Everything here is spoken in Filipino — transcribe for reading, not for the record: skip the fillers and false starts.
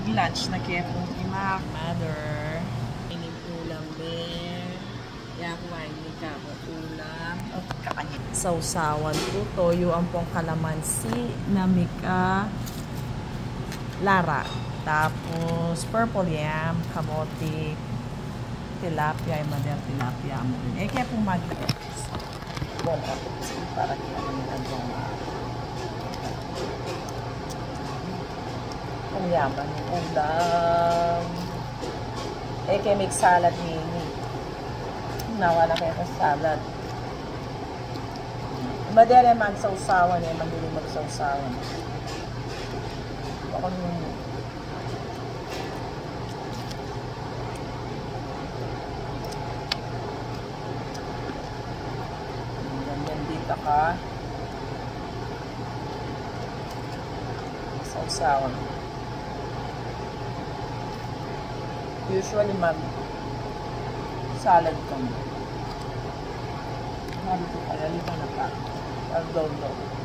mag-lunch na kaya po ni mother. Ining ulam din. Kaya kumain ni Kako ulam. Sausawan po. Toyo ang pong kalamansi na mika lara. Tapos purple yam, kamote, tilapia, yung madel tilapia mo rin. Kaya po bon appetit para kaya naman ang ang yaman yung ulam. Kaya make salad ni nawala kaya sa salad. Madere man sa usawan mandili magsausawan. Ako nung dito ka sausawan. Usually salad kami. Narito pala, lito na pa. Pardon.